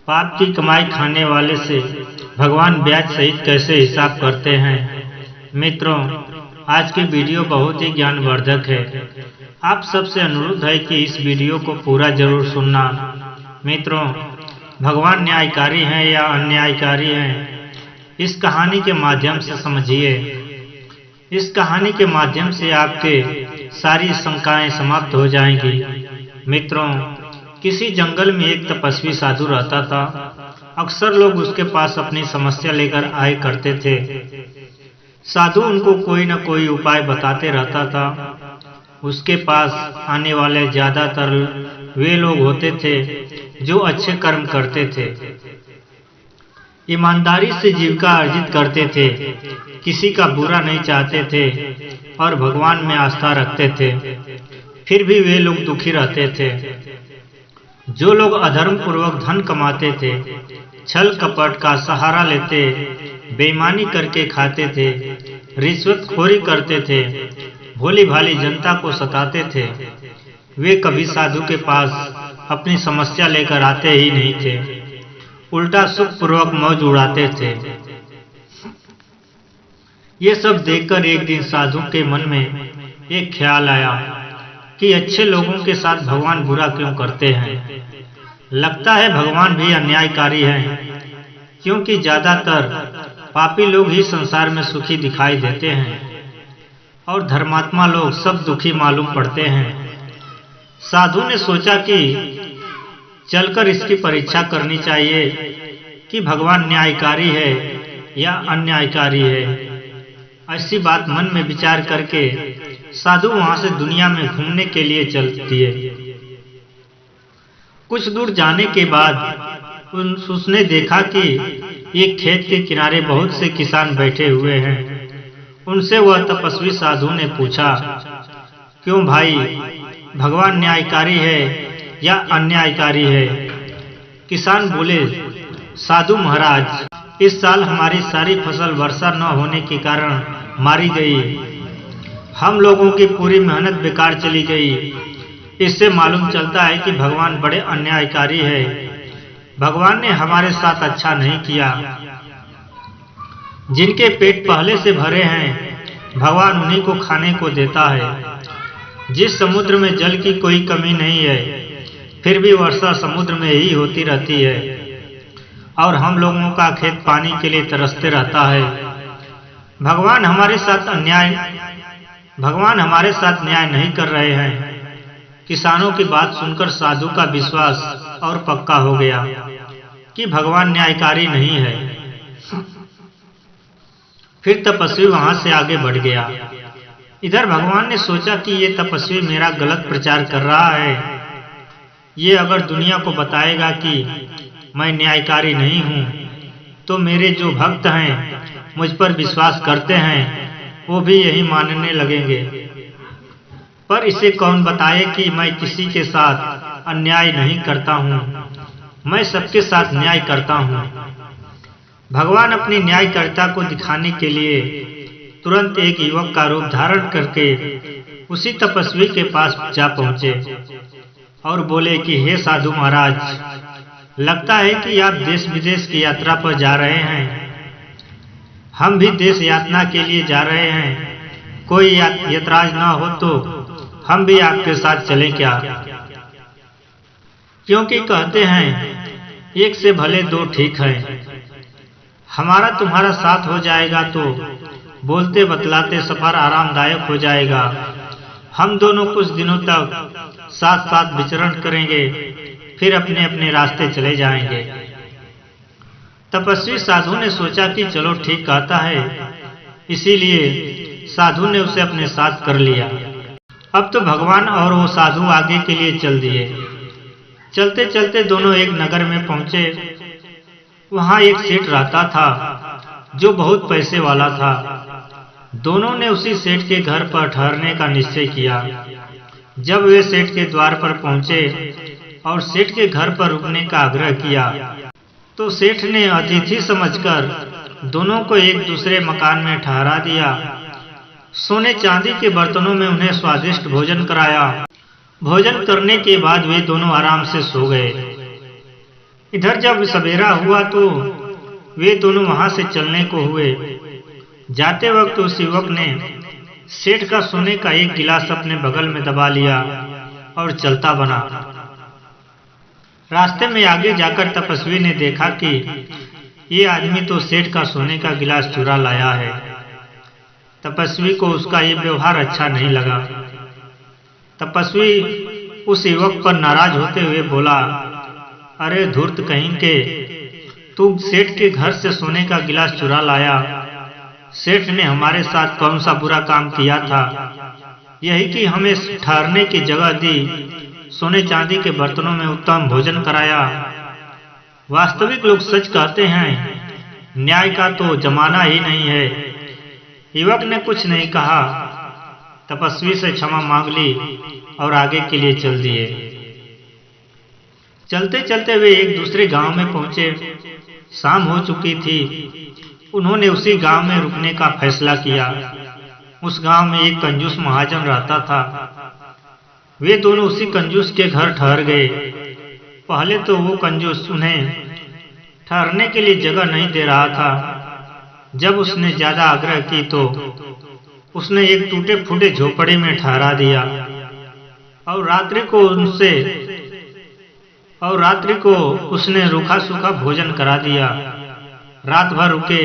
पाप की कमाई खाने वाले से भगवान ब्याज सहित कैसे हिसाब करते हैं। मित्रों, आज की वीडियो बहुत ही ज्ञानवर्धक है। आप सबसे अनुरोध है कि इस वीडियो को पूरा जरूर सुनना। मित्रों, भगवान न्यायकारी हैं या अन्यायकारी हैं, इस कहानी के माध्यम से समझिए। इस कहानी के माध्यम से आपके सारी शंकाएं समाप्त हो जाएंगी। मित्रों, किसी जंगल में एक तपस्वी साधु रहता था। अक्सर लोग उसके पास अपनी समस्या लेकर आए करते थे। साधु उनको कोई न कोई उपाय बताते रहता था। उसके पास आने वाले ज्यादातर वे लोग होते थे जो अच्छे कर्म करते थे, ईमानदारी से जीविका अर्जित करते थे, किसी का बुरा नहीं चाहते थे और भगवान में आस्था रखते थे। फिर भी वे लोग दुखी रहते थे। जो लोग अधर्म पूर्वक धन कमाते थे, छल कपट का सहारा लेते, बेईमानी करके खाते थे, रिश्वतखोरी करते थे, भोली भाली जनता को सताते थे, वे कभी साधु के पास अपनी समस्या लेकर आते ही नहीं थे। उल्टा सुख पूर्वक मौज उड़ाते थे। ये सब देखकर एक दिन साधु के मन में एक ख्याल आया कि अच्छे लोगों के साथ भगवान बुरा क्यों करते हैं। लगता है भगवान भी अन्यायकारी हैं, क्योंकि ज्यादातर पापी लोग ही संसार में सुखी दिखाई देते हैं और धर्मात्मा लोग सब दुखी मालूम पड़ते हैं। साधु ने सोचा कि चलकर इसकी परीक्षा करनी चाहिए कि भगवान न्यायकारी है या अन्यायकारी है। ऐसी बात मन में विचार करके साधु वहां से दुनिया में घूमने के लिए चल दिए। कुछ दूर जाने के बाद उसने देखा कि एक खेत के किनारे बहुत से किसान बैठे हुए हैं। उनसे वह तपस्वी साधु ने पूछा, क्यों भाई, भगवान न्यायकारी है या अन्यायकारी है? किसान बोले, साधु महाराज, इस साल हमारी सारी फसल वर्षा न होने के कारण मारी गई। हम लोगों की पूरी मेहनत बेकार चली गई। इससे मालूम चलता है कि भगवान बड़े अन्यायकारी है। भगवान ने हमारे साथ अच्छा नहीं किया। जिनके पेट पहले से भरे हैं, भगवान उन्हीं को खाने को देता है। जिस समुद्र में जल की कोई कमी नहीं है, फिर भी वर्षा समुद्र में ही होती रहती है और हम लोगों का खेत पानी के लिए तरसते रहता है। भगवान हमारे साथ न्याय नहीं कर रहे हैं। किसानों की बात सुनकर साधु का विश्वास और पक्का हो गया कि भगवान न्यायकारी नहीं है। फिर तपस्वी वहां से आगे बढ़ गया। इधर भगवान ने सोचा कि ये तपस्वी मेरा गलत प्रचार कर रहा है। ये अगर दुनिया को बताएगा कि मैं न्यायकारी नहीं हूँ, तो मेरे जो भक्त हैं, मुझ पर विश्वास करते हैं, वो भी यही मानने लगेंगे। पर इसे कौन बताए कि मैं किसी के साथ अन्याय नहीं करता हूँ, मैं सबके साथ न्याय करता हूँ। भगवान अपनी न्यायकारिता को दिखाने के लिए तुरंत एक युवक का रूप धारण करके उसी तपस्वी के पास जा पहुंचे और बोले कि हे साधु महाराज, लगता है कि आप देश विदेश की यात्रा पर जा रहे हैं। हम भी देश यात्रा के लिए जा रहे हैं। कोई ऐतराज न हो तो हम भी आपके साथ चलें क्या? क्योंकि कहते हैं एक से भले दो ठीक है। हमारा तुम्हारा साथ हो जाएगा तो बोलते बतलाते सफर आरामदायक हो जाएगा। हम दोनों कुछ दिनों तक साथ साथ विचरण करेंगे, फिर अपने अपने रास्ते चले जाएंगे। तपस्वी साधु ने सोचा कि चलो ठीक कहता है, इसीलिए साधु ने उसे अपने साथ कर लिया। अब तो भगवान और वो साधु आगे के लिए चल दिए। चलते चलते दोनों एक नगर में पहुंचे। वहां एक सेठ रहता था जो बहुत पैसे वाला था। दोनों ने उसी सेठ के घर पर ठहरने का निश्चय किया। जब वे सेठ के द्वार पर पहुंचे और सेठ के घर पर रुकने का आग्रह किया, तो सेठ ने अतिथि समझकर दोनों को एक दूसरे मकान में ठहरा दिया। सोने चांदी के बर्तनों में उन्हें स्वादिष्ट भोजन कराया। भोजन करने के बाद वे दोनों आराम से सो गए। इधर जब सवेरा हुआ तो वे दोनों वहां से चलने को हुए। जाते वक्त उस युवक ने सेठ का सोने का एक गिलास अपने बगल में दबा लिया और चलता बना। रास्ते में आगे जाकर तपस्वी ने देखा कि ये आदमी तो सेठ का सोने का गिलास चुरा लाया है। तपस्वी को उसका ये व्यवहार अच्छा नहीं लगा। तपस्वी उस युवक पर नाराज होते हुए बोला, अरे धूर्त कहीं के, तू सेठ के घर से सोने का गिलास चुरा लाया। सेठ ने हमारे साथ कौन सा बुरा काम किया था? यही कि हमें ठहरने की जगह दी, सोने चांदी के बर्तनों में उत्तम भोजन कराया। वास्तविक लोग सच कहते हैं, न्याय का तो जमाना ही नहीं है। युवक ने कुछ नहीं कहा, तपस्वी से क्षमा मांग ली और आगे के लिए चल दिए। चलते चलते वे एक दूसरे गांव में पहुंचे। शाम हो चुकी थी। उन्होंने उसी गांव में रुकने का फैसला किया। उस गांव में एक कंजूस महाजन रहता था। वे दोनों उसी कंजूस के घर ठहर गए। पहले तो वो कंजूस उन्हें ठहरने के लिए जगह नहीं दे रहा था। जब उसने ज्यादा आग्रह की तो उसने एक टूटे फूटे झोपड़े में ठहरा दिया और रात्रि को उसने रूखा सूखा भोजन करा दिया। रात भर रुके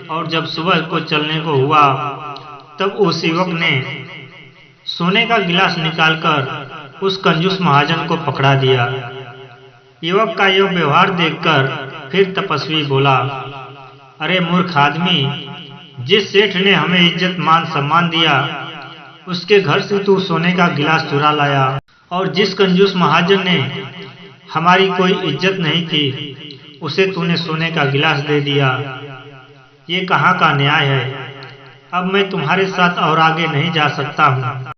और जब सुबह को चलने को हुआ तब उस युवक ने सोने का गिलास निकालकर उस कंजूस महाजन को पकड़ा दिया। युवक का यह व्यवहार देखकर फिर तपस्वी बोला, अरे मूर्ख आदमी, जिस सेठ ने हमें इज्जत मान सम्मान दिया उसके घर से तू सोने का गिलास चुरा लाया, और जिस कंजूस महाजन ने हमारी कोई इज्जत नहीं की उसे तूने सोने का गिलास दे दिया। ये कहाँ का न्याय है? अब मैं तुम्हारे साथ और आगे नहीं जा सकता हूँ।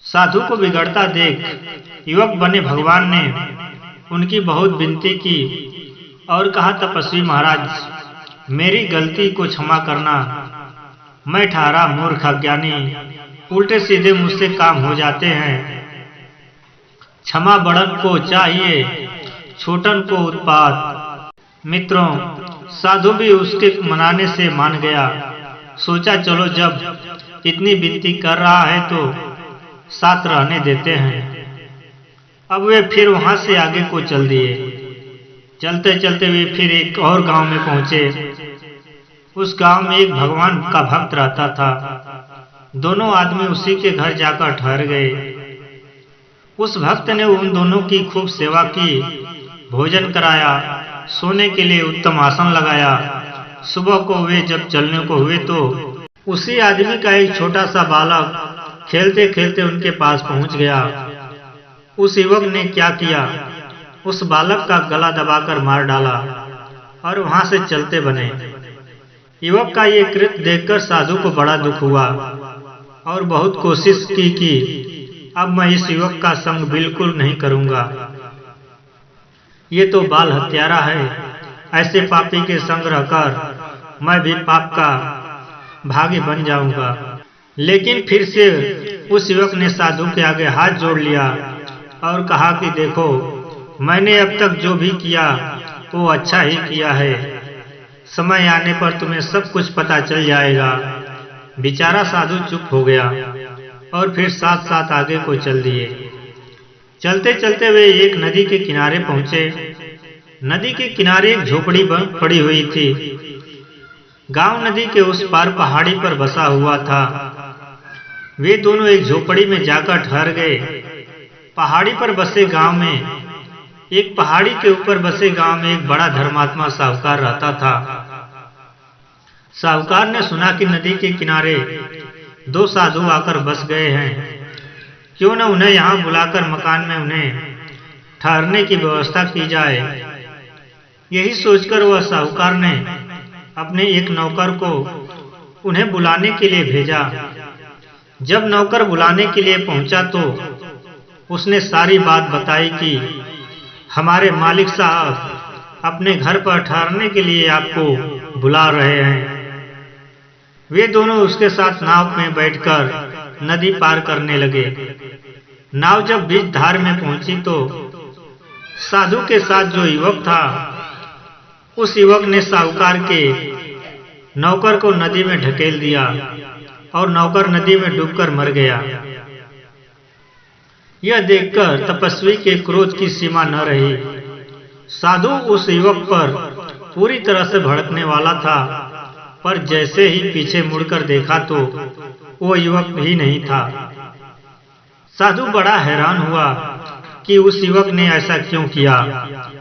साधु को बिगड़ता देख युवक बने भगवान ने उनकी बहुत विनती की और कहा, तपस्वी महाराज, मेरी गलती को क्षमा करना। मैं ठहरा मूर्ख अज्ञानी, उल्टे सीधे मुझसे काम हो जाते हैं। क्षमा बड़न को चाहिए, छोटन को उत्पात। मित्रों, साधु भी उसके मनाने से मान गया। सोचा चलो जब इतनी विनती कर रहा है तो साथ रहने देते हैं। अब वे फिर वहां से आगे को चल दिए। चलते चलते वे फिर एक और गांव में पहुंचे। उस गांव में एक भगवान का भक्त रहता था। दोनों आदमी उसी के घर जाकर ठहर गए। उस भक्त ने उन दोनों की खूब सेवा की, भोजन कराया, सोने के लिए उत्तम आसन लगाया। सुबह को वे जब चलने को हुए तो उसी आदमी का एक छोटा सा बालक खेलते खेलते उनके पास पहुंच गया। उस युवक ने क्या किया, उस बालक का गला दबाकर मार डाला और वहां से चलते बने। युवक का ये कृत्य देखकर साधु को बड़ा दुख हुआ और बहुत कोशिश की कि अब मैं इस युवक का संग बिल्कुल नहीं करूंगा। ये तो बाल हत्यारा है। ऐसे पापी के संग रहकर मैं भी पाप का भागी बन जाऊंगा। लेकिन फिर से उस युवक ने साधु के आगे हाथ जोड़ लिया और कहा कि देखो, मैंने अब तक जो भी किया वो अच्छा ही किया है। समय आने पर तुम्हें सब कुछ पता चल जाएगा। बेचारा साधु चुप हो गया और फिर साथ साथ आगे को चल दिए। चलते चलते वे एक नदी के किनारे पहुंचे। नदी के किनारे एक झोपड़ी पड़ी हुई थी। गांव नदी के उस पार पहाड़ी पर बसा हुआ था। वे दोनों एक झोपड़ी में जाकर ठहर गए। पहाड़ी पर बसे गांव में पहाड़ी के ऊपर बसे गांव में एक बड़ा धर्मात्मा साहूकार रहता था। साहूकार ने सुना कि नदी के किनारे दो साधु आकर बस गए हैं। क्यों न उन्हें यहाँ बुलाकर मकान में उन्हें ठहरने की व्यवस्था की जाए। यही सोचकर वह साहूकार ने अपने एक नौकर को उन्हें बुलाने के लिए भेजा। जब नौकर बुलाने के लिए पहुंचा तो उसने सारी बात बताई कि हमारे मालिक साहब अपने घर पर ठहरने के लिए आपको बुला रहे हैं। वे दोनों उसके साथ नाव में बैठकर नदी पार करने लगे। नाव जब बीच धार में पहुंची तो साधु के साथ जो युवक था उस युवक ने साहूकार के नौकर को नदी में ढकेल दिया और नौकर नदी में डूबकर मर गया। यह देखकर तपस्वी के क्रोध की सीमा न रही। साधु उस युवक पर पूरी तरह से भड़कने वाला था, पर जैसे ही पीछे मुड़कर देखा तो वो युवक भी नहीं था। साधु बड़ा हैरान हुआ कि उस युवक ने ऐसा क्यों किया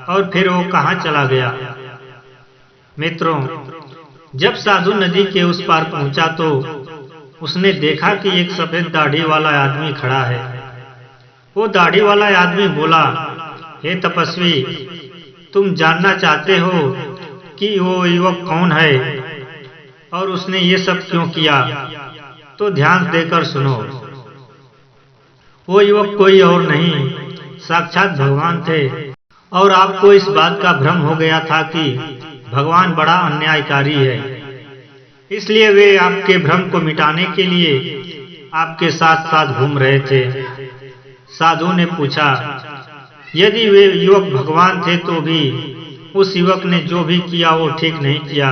और फिर वो कहाँ चला गया। मित्रों, जब साधु नदी के उस पार पहुंचा तो उसने देखा कि एक सफेद दाढ़ी वाला आदमी खड़ा है। वो दाढ़ी वाला आदमी बोला, हे तपस्वी, तुम जानना चाहते हो कि वो युवक कौन है और उसने ये सब क्यों किया? तो ध्यान देकर सुनो। वो युवक कोई और नहीं, साक्षात भगवान थे। और आपको इस बात का भ्रम हो गया था कि भगवान बड़ा अन्यायकारी है, इसलिए वे आपके भ्रम को मिटाने के लिए आपके साथ साथ घूम रहे थे। साधु ने पूछा, यदि वे युवक भगवान थे तो भी उस युवक ने जो भी किया वो ठीक नहीं किया।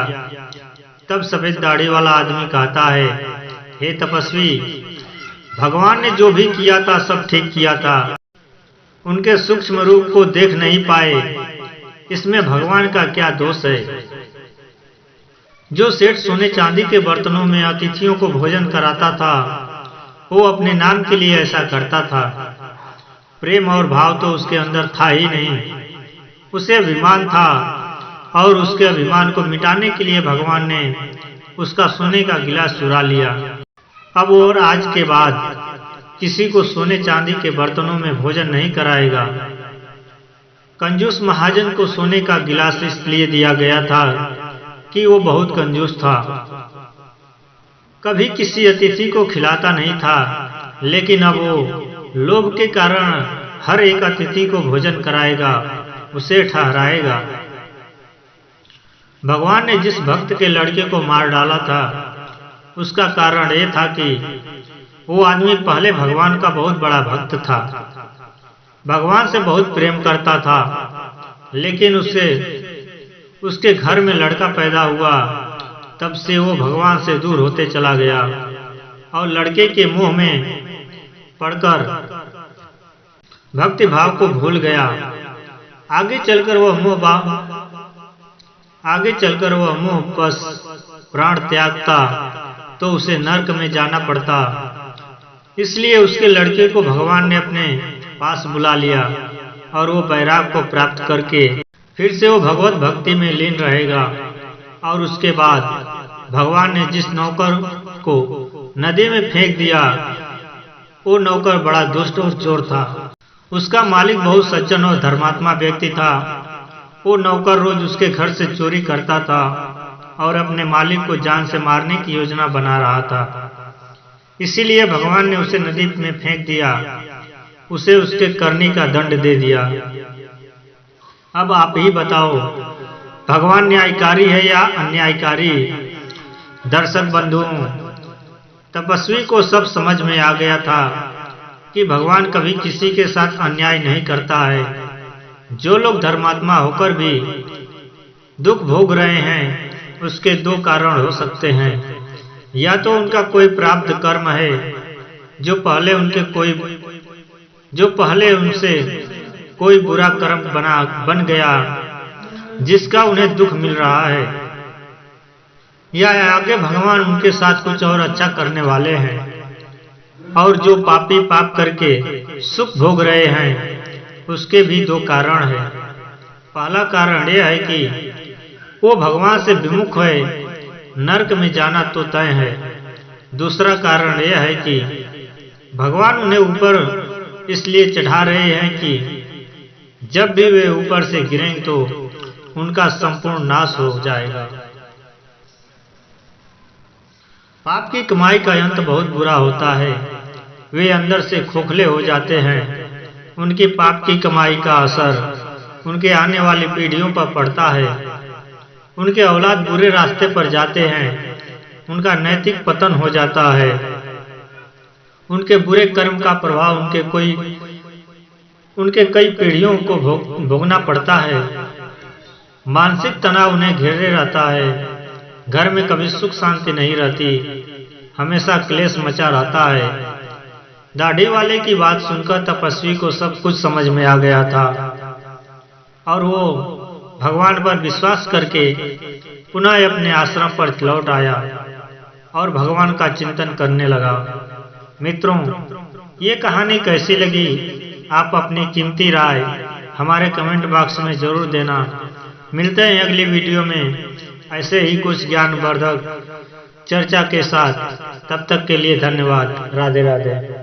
तब सफेद दाढ़ी वाला आदमी कहता है, हे तपस्वी, भगवान ने जो भी किया था सब ठीक किया था। उनके सूक्ष्म रूप को देख नहीं पाए, इसमें भगवान का क्या दोष है? जो सेठ सोने चांदी के बर्तनों में अतिथियों को भोजन कराता था, वो अपने नाम के लिए ऐसा करता था। प्रेम और भाव तो उसके अंदर था ही नहीं। उसे अभिमान था और उसके अभिमान को मिटाने के लिए भगवान ने उसका सोने का गिलास चुरा लिया। अब और आज के बाद किसी को सोने चांदी के बर्तनों में भोजन नहीं कराएगा। कंजूस महाजन को सोने का गिलास इसलिए दिया गया था कि वो बहुत कंजूस था। कभी किसी अतिथि को खिलाता नहीं था, लेकिन अब वो लोभ के कारण हर एक अतिथि को भोजन कराएगा, उसे ठहराएगा। भगवान ने जिस भक्त के लड़के को मार डाला था, उसका कारण ये था कि वो आदमी पहले भगवान का बहुत बड़ा भक्त था, भगवान से बहुत प्रेम करता था, लेकिन उसके घर में लड़का पैदा हुआ, तब से वो भगवान से दूर होते चला गया और लड़के के मुंह में पड़कर भक्ति भाव को भूल गया। आगे चलकर वह मुंह बस प्राण त्यागता तो उसे नरक में जाना पड़ता। इसलिए उसके लड़के को भगवान ने अपने पास बुला लिया और वो वैराग को प्राप्त करके फिर से वो भगवत भक्ति में लीन रहेगा। और उसके बाद भगवान ने जिस नौकर को नदी में फेंक दिया, वो नौकर बड़ा दुष्ट और चोर था। उसका मालिक बहुत सज्जन और धर्मात्मा व्यक्ति था। वो नौकर रोज उसके घर से चोरी करता था और अपने मालिक को जान से मारने की योजना बना रहा था। इसीलिए भगवान ने उसे नदी में फेंक दिया, उसे उसके करनी का दंड दे दिया। अब आप ही बताओ, भगवान न्यायकारी है या अन्यायकारी? दर्शक बंधुओं, तपस्वी को सब समझ में आ गया था कि भगवान कभी किसी के साथ अन्याय नहीं करता है। जो लोग धर्मात्मा होकर भी दुख भोग रहे हैं, उसके दो कारण हो सकते हैं। या तो उनका कोई प्राप्त कर्म है जो पहले उनसे कोई बुरा कर्म बन गया, जिसका उन्हें दुख मिल रहा है, या आगे भगवान उनके साथ कुछ और अच्छा करने वाले हैं। और जो पापी पाप करके सुख भोग रहे हैं, उसके भी दो कारण हैं। पहला कारण यह है कि वो भगवान से विमुख है, नरक में जाना तो तय है। दूसरा कारण यह है कि भगवान उन्हें ऊपर इसलिए चढ़ा रहे हैं कि जब भी वे ऊपर से गिरेंगे तो उनका संपूर्ण नाश हो जाएगा। पाप की कमाई का अंत बहुत बुरा होता है। वे अंदर से खोखले हो जाते हैं। उनकी पाप की कमाई का असर उनके आने वाली पीढ़ियों पर पड़ता है। उनके औलाद बुरे रास्ते पर जाते हैं, उनका नैतिक पतन हो जाता है। उनके बुरे कर्म का प्रभाव उनके कई पीढ़ियों को भोगना पड़ता है। मानसिक तनाव उन्हें घेरे रहता है। घर में कभी सुख शांति नहीं रहती, हमेशा क्लेश मचा रहता है। दाढ़ी वाले की बात सुनकर तपस्वी को सब कुछ समझ में आ गया था और वो भगवान पर विश्वास करके पुनः अपने आश्रम पर लौट आया और भगवान का चिंतन करने लगा। मित्रों, ये कहानी कैसी लगी? आप अपनी कीमती राय हमारे कमेंट बॉक्स में जरूर देना। मिलते हैं अगली वीडियो में ऐसे ही कुछ ज्ञानवर्धक चर्चा के साथ। तब तक के लिए धन्यवाद। राधे राधे।